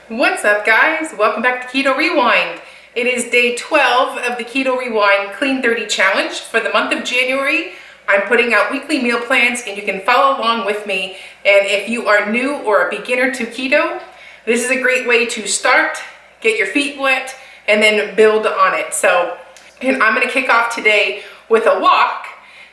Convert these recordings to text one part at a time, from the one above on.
What's up, guys? Welcome back to Keto Rewind. It is day 12 of the Keto Rewind Clean 30 Challenge for the month of January. I'm putting out weekly meal plans and you can follow along with me. And if you are new or a beginner to keto, this is a great way to start, get your feet wet, and then build on it. And I'm gonna kick off today with a walk,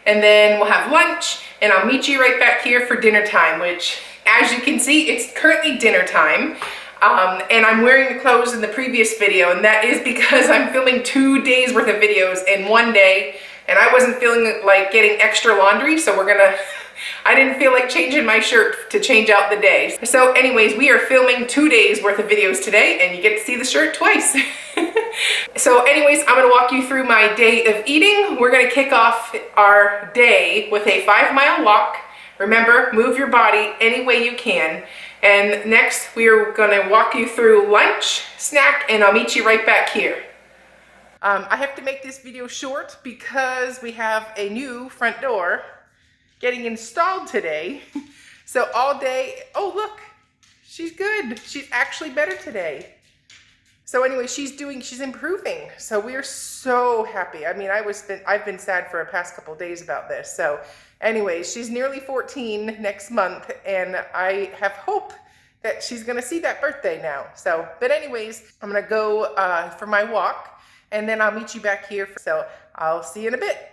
and then we'll have lunch, and I'll meet you right back here for dinner time, which, as you can see, it's currently dinner time. And I'm wearing the clothes in the previous video, and that is because I'm filming 2 days worth of videos in one day, and I wasn't feeling like getting extra laundry, so I didn't feel like changing my shirt to change out the day. So anyways, we are filming 2 days worth of videos today, and you get to see the shirt twice. So anyways, I'm gonna walk you through my day of eating. We're gonna kick off our day with a 5-mile walk. Remember, move your body any way you can. And next, we are gonna walk you through lunch, snack, and I'll meet you right back here. I have to make this video short because we have a new front door getting installed today. So all day, oh look, she's good. She's actually better today. So anyway, she's improving. So we are so happy. I mean, I've been sad for the past couple days about this. So anyways, she's nearly 14 next month, and I have hope that she's gonna see that birthday now. So, but anyways, I'm gonna go for my walk, and then I'll meet you back here. So I'll see you in a bit.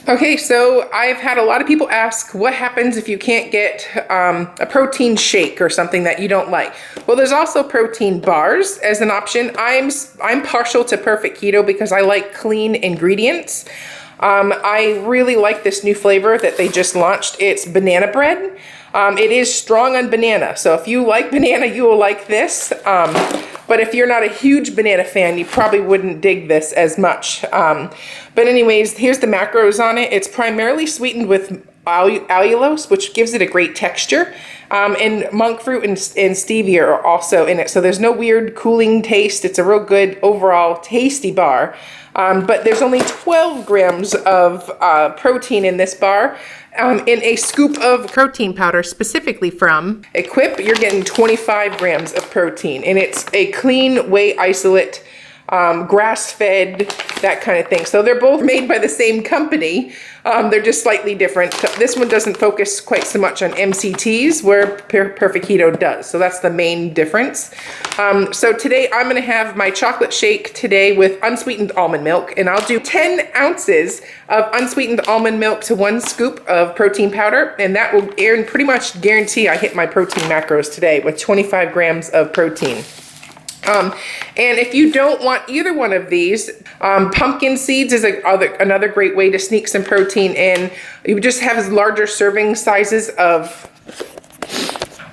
Okay, so I've had a lot of people ask what happens if you can't get a protein shake or something that you don't like. Well, there's also protein bars as an option. I'm partial to Perfect Keto because I like clean ingredients. I really like this new flavor that they just launched. It's banana bread. It is strong on banana, so if you like banana, you will like this. But if you're not a huge banana fan, you probably wouldn't dig this as much. But anyways, here's the macros on it. It's primarily sweetened with allulose, which gives it a great texture. And monk fruit and stevia are also in it. So there's no weird cooling taste. It's a real good overall tasty bar. But there's only 12 grams of protein in this bar. In a scoop of protein powder specifically from Equip, you're getting 25 grams of protein. And it's a clean whey isolate, grass-fed, that kind of thing. So they're both made by the same company. They're just slightly different. This one doesn't focus quite so much on MCTs, where Perfect Keto does. So that's the main difference. So today I'm gonna have my chocolate shake today with unsweetened almond milk, and I'll do 10 ounces of unsweetened almond milk to 1 scoop of protein powder, and that will pretty much guarantee I hit my protein macros today with 25 grams of protein. And if you don't want either one of these, pumpkin seeds is another great way to sneak some protein in. You just have larger serving sizes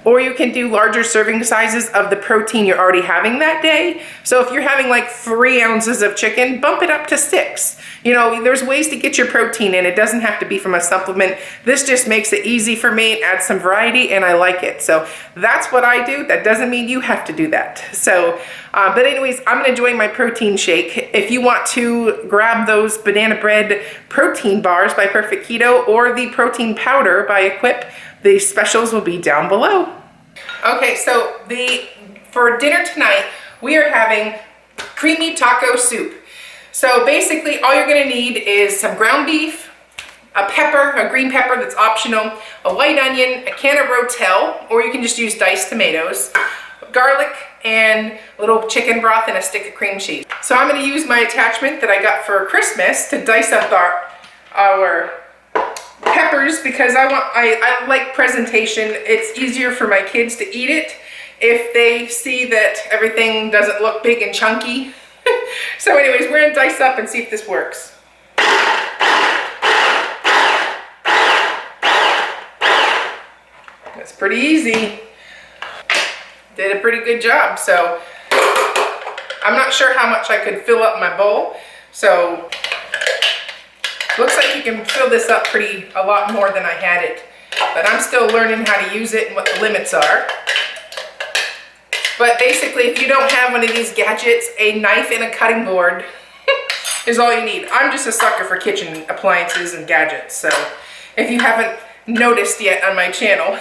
or you can do larger serving sizes of the protein you're already having that day. So if you're having like 3 ounces of chicken, bump it up to 6. You know, there's ways to get your protein in. It doesn't have to be from a supplement. This just makes it easy for me. It adds some variety, and I like it. So that's what I do. That doesn't mean you have to do that. So, but anyways, I'm gonna enjoy my protein shake. If you want to grab those banana bread protein bars by Perfect Keto or the protein powder by Equip, the specials will be down below. Okay, so for dinner tonight, we are having creamy taco soup. So basically, all you're gonna need is some ground beef, a pepper, a green pepper that's optional, a white onion, a can of Rotel, or you can just use diced tomatoes, garlic, and a little chicken broth and a stick of cream cheese. So I'm gonna use my attachment that I got for Christmas to dice up our peppers because I like presentation. It's easier for my kids to eat it if they see that everything doesn't look big and chunky. So anyways, we're gonna dice up and see if this works. That's pretty easy. Did a pretty good job. So I'm not sure how much I could fill up my bowl. So looks like you can fill this up a lot more than I had it, but I'm still learning how to use it and what the limits are. But basically, if you don't have one of these gadgets, a knife and a cutting board is all you need. I'm just a sucker for kitchen appliances and gadgets, so if you haven't noticed yet on my channel.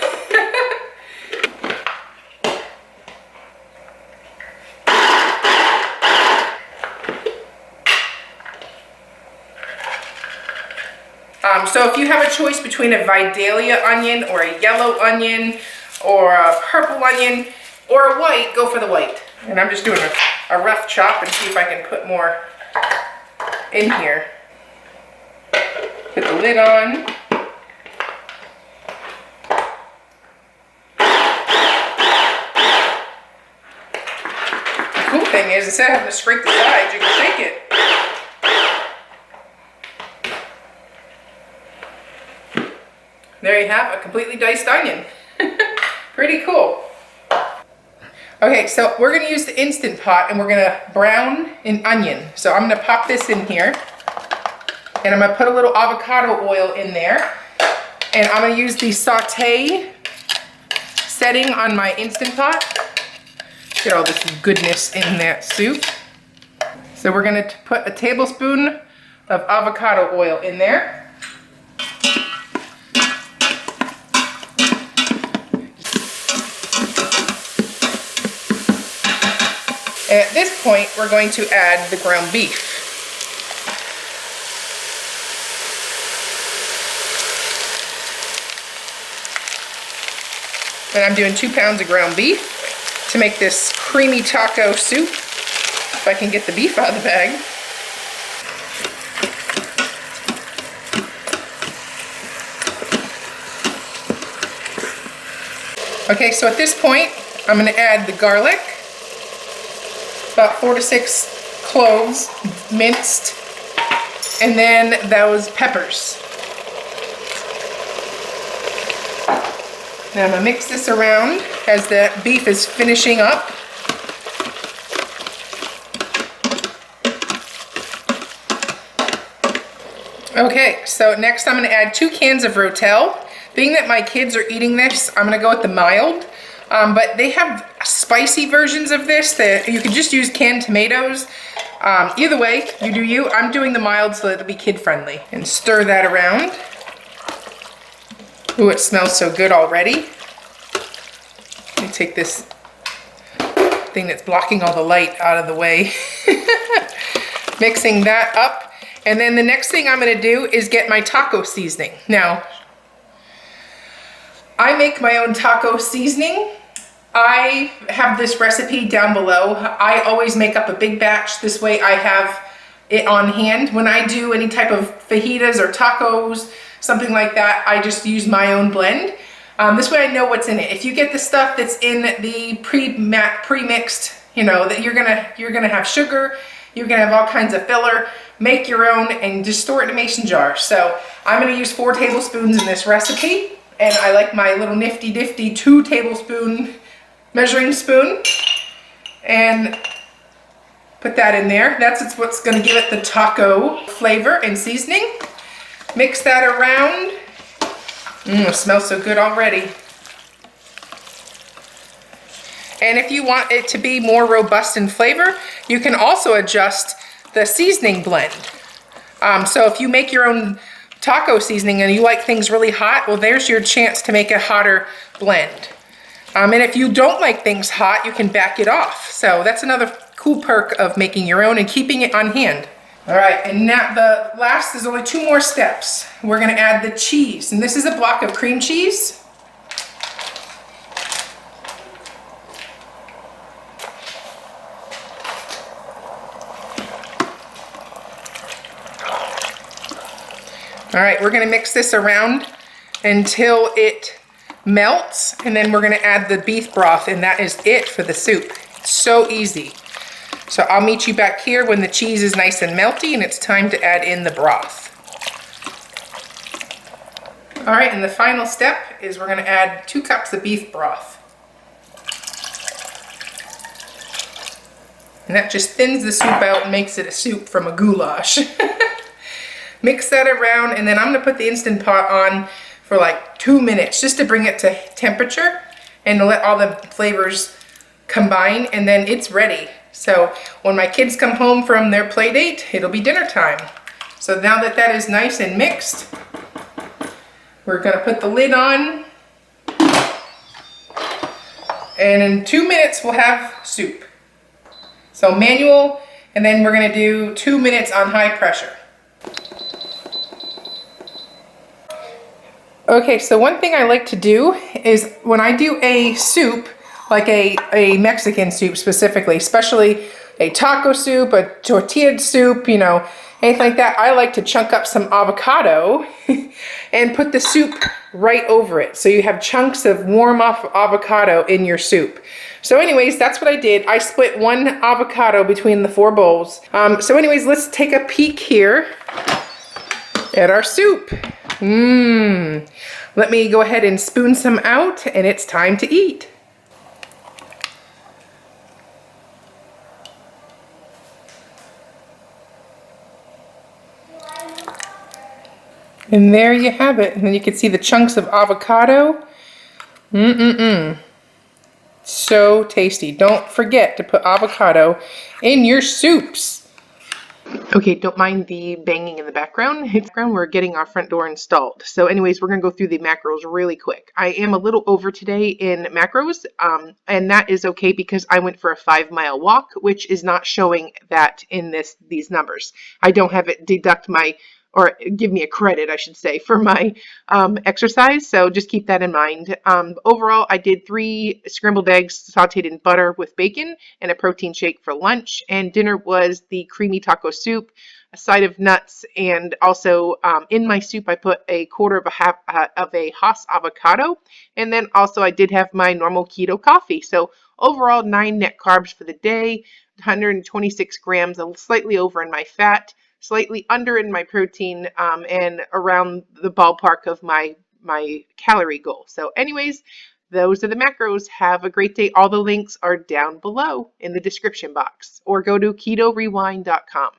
So if you have a choice between a Vidalia onion or a yellow onion or a purple onion or a white, go for the white. And I'm just doing a rough chop and see if I can put more in here. Put the lid on. The cool thing is, instead of having to scrape the sides, you can shake it. There you have a completely diced onion. Pretty cool. Okay, so we're gonna use the Instant Pot and we're gonna brown an onion. So I'm gonna pop this in here and I'm gonna put a little avocado oil in there. And I'm gonna use the saute setting on my Instant Pot. Get all this goodness in that soup. So we're gonna put a tablespoon of avocado oil in there. And at this point, we're going to add the ground beef. And I'm doing 2 pounds of ground beef to make this creamy taco soup, if I can get the beef out of the bag. Okay, so at this point, I'm going to add the garlic. About 4 to 6 cloves minced, and then those peppers. Now I'm gonna mix this around as the beef is finishing up. Okay, so next I'm gonna add 2 cans of Rotel. Being that my kids are eating this, I'm gonna go with the mild. But they have spicy versions of this that you can just use canned tomatoes. Either way, you do you. I'm doing the mild so that it'll be kid friendly. And stir that around. Ooh, it smells so good already. Let me take this thing that's blocking all the light out of the way. Mixing that up. And then the next thing I'm gonna do is get my taco seasoning. Now, I make my own taco seasoning. I have this recipe down below. I always make up a big batch. This way I have it on hand. When I do any type of fajitas or tacos, something like that, I just use my own blend. This way I know what's in it. If you get the stuff that's in the pre-mixed, you know, that you're gonna have sugar, you're gonna have all kinds of filler, make your own and just store it in a mason jar. So I'm gonna use 4 tablespoons in this recipe. And I like my little nifty difty 2 tablespoon measuring spoon. And put that in there. That's what's gonna give it the taco flavor and seasoning. Mix that around. It smells so good already. And if you want it to be more robust in flavor, you can also adjust the seasoning blend. So if you make your own taco seasoning and you like things really hot, well, there's your chance to make a hotter blend. And if you don't like things hot, you can back it off. So that's another cool perk of making your own and keeping it on hand. All right, and now there's only 2 more steps. We're gonna add the cheese, and this is a block of cream cheese. All right, we're gonna mix this around until it melts, and then we're gonna add the beef broth, and that is it for the soup. It's so easy. So I'll meet you back here when the cheese is nice and melty and it's time to add in the broth. All right, and the final step is we're gonna add 2 cups of beef broth. And that just thins the soup out and makes it a soup from a goulash. Mix that around, and then I'm gonna put the Instant Pot on for like 2 minutes just to bring it to temperature and to let all the flavors combine, and then it's ready. So when my kids come home from their play date, it'll be dinner time. So now that that is nice and mixed, We're gonna put the lid on. And in 2 minutes, we'll have soup. So manual, and then we're gonna do 2 minutes on high pressure. Okay, so one thing I like to do is when I do a soup, like a Mexican soup specifically, especially a taco soup, a tortilla soup, you know, anything like that, I like to chunk up some avocado and put the soup right over it. So you have chunks of warm avocado in your soup. So anyways, that's what I did. I split one avocado between the 4 bowls. So anyways, let's take a peek here at our soup. Let me go ahead and spoon some out, and it's time to eat. And there you have it. And then you can see the chunks of avocado. So tasty. Don't forget to put avocado in your soups. Okay, don't mind the banging in the background. We're getting our front door installed. So anyways, we're going to go through the macros really quick. I am a little over today in macros, and that is okay because I went for a 5-mile walk, which is not showing that in these numbers. I don't have it deduct my, or give me a credit, I should say, for my exercise. So just keep that in mind. Overall, I did 3 scrambled eggs sauteed in butter with bacon and a protein shake for lunch. And dinner was the creamy taco soup, a side of nuts, and also in my soup I put a quarter of a Hass avocado. And then also I did have my normal keto coffee. So overall 9 net carbs for the day, 126 grams, slightly over in my fat, slightly under in my protein, and around the ballpark of my calorie goal. So anyways, those are the macros. Have a great day. All the links are down below in the description box, or go to ketorewind.com.